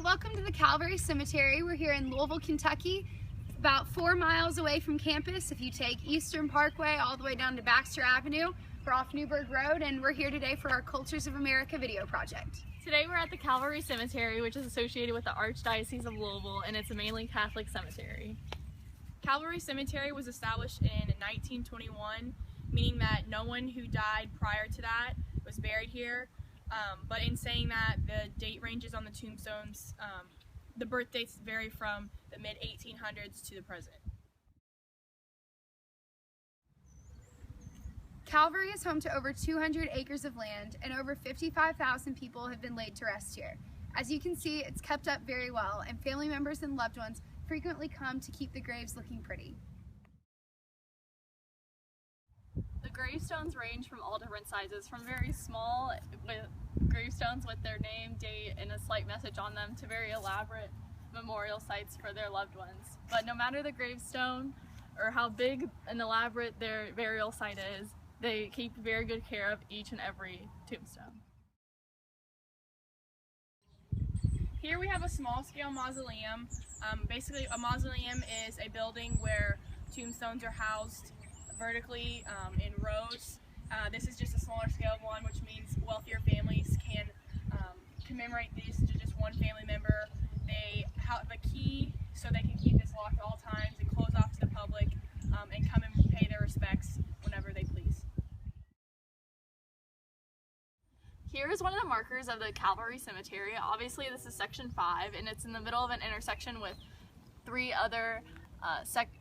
welcome to the Calvary Cemetery. We're here in Louisville, Kentucky, about 4 miles away from campus. If you take Eastern Parkway all the way down to Baxter Avenue, we're off Newburgh Road, and we're here today for our Cultures of America video project. Today we're at the Calvary Cemetery, which is associated with the Archdiocese of Louisville, and it's a mainly Catholic cemetery. Calvary Cemetery was established in 1921, meaning that no one who died prior to that was buried here. But in saying that, the date ranges on the tombstones, the birth dates vary from the mid-1800s to the present. Calvary is home to over 200 acres of land, and over 55,000 people have been laid to rest here. As you can see, it's kept up very well, and family members and loved ones frequently come to keep the graves looking pretty. The gravestones range from all different sizes, from very small with gravestones with their name, date, and a slight message on them to very elaborate memorial sites for their loved ones. But no matter the gravestone or how big and elaborate their burial site is, they keep very good care of each and every tombstone. Here we have a small-scale mausoleum. Basically, a mausoleum is a building where tombstones are housed vertically in rows. This is just a smaller scale one, which means wealthier families can commemorate these to just one family member. They have a key so they can keep this locked at all times and close off to the public and come and pay their respects whenever they please. Here is one of the markers of the Calvary Cemetery. Obviously this is section 5, and it's in the middle of an intersection with 3 other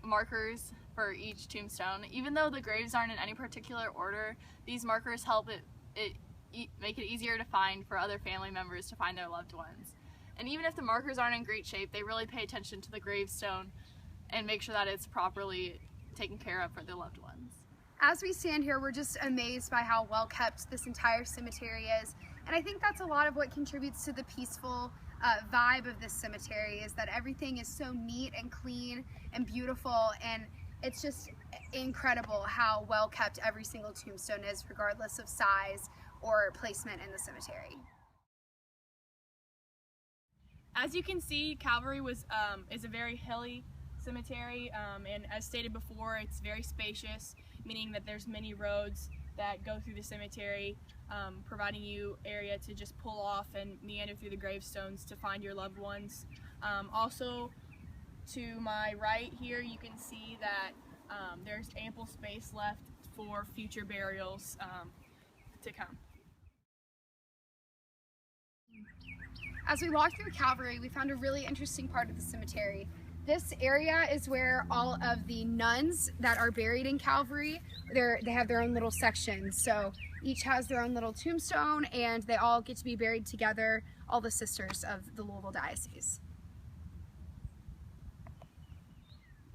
markers for each tombstone. Even though the graves aren't in any particular order, these markers help make it easier to find for other family members to find their loved ones. And even if the markers aren't in great shape, they really pay attention to the gravestone and make sure that it's properly taken care of for their loved ones. As we stand here, we're just amazed by how well kept this entire cemetery is, and I think that's a lot of what contributes to the peaceful vibe of this cemetery, is that everything is so neat and clean and beautiful, and it's just incredible how well kept every single tombstone is, regardless of size or placement in the cemetery. As you can see, Calvary is a very hilly cemetery, and as stated before, it's very spacious, meaning that there's many roads that go through the cemetery, providing you area to just pull off and meander through the gravestones to find your loved ones. Also, to my right here, you can see that there's ample space left for future burials to come. As we walked through Calvary, we found a really interesting part of the cemetery. This area is where all of the nuns that are buried in Calvary, they have their own little sections. So each has their own little tombstone, and they all get to be buried together, all the sisters of the Louisville Diocese.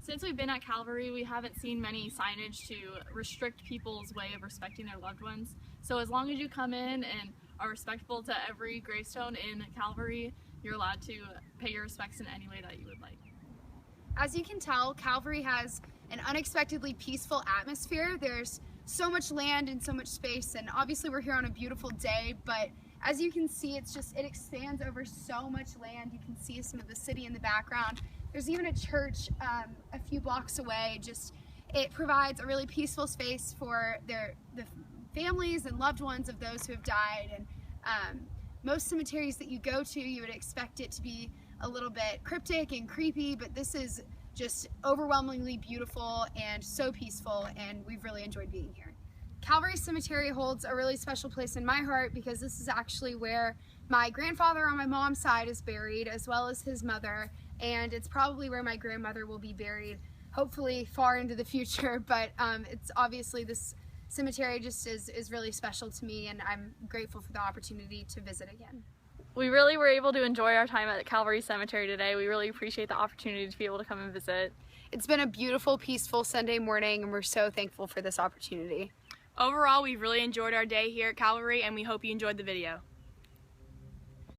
Since we've been at Calvary, we haven't seen many signage to restrict people's way of respecting their loved ones. So as long as you come in and are respectful to every gravestone in Calvary, you're allowed to pay your respects in any way that you would like. As you can tell, Calvary has an unexpectedly peaceful atmosphere. There's so much land and so much space, and obviously we're here on a beautiful day, but as you can see, it expands over so much land. You can see some of the city in the background. There's even a church a few blocks away. It provides a really peaceful space for the families and loved ones of those who have died. And most cemeteries that you go to, you would expect it to be a little bit cryptic and creepy, but this is just overwhelmingly beautiful and so peaceful, and we've really enjoyed being here. Calvary Cemetery holds a really special place in my heart because this is actually where my grandfather on my mom's side is buried, as well as his mother, and it's probably where my grandmother will be buried, hopefully far into the future, but it's obviously this cemetery just is really special to me, and I'm grateful for the opportunity to visit again. We really were able to enjoy our time at Calvary Cemetery today. We really appreciate the opportunity to be able to come and visit. It's been a beautiful, peaceful Sunday morning, and we're so thankful for this opportunity. Overall, we've really enjoyed our day here at Calvary, and we hope you enjoyed the video.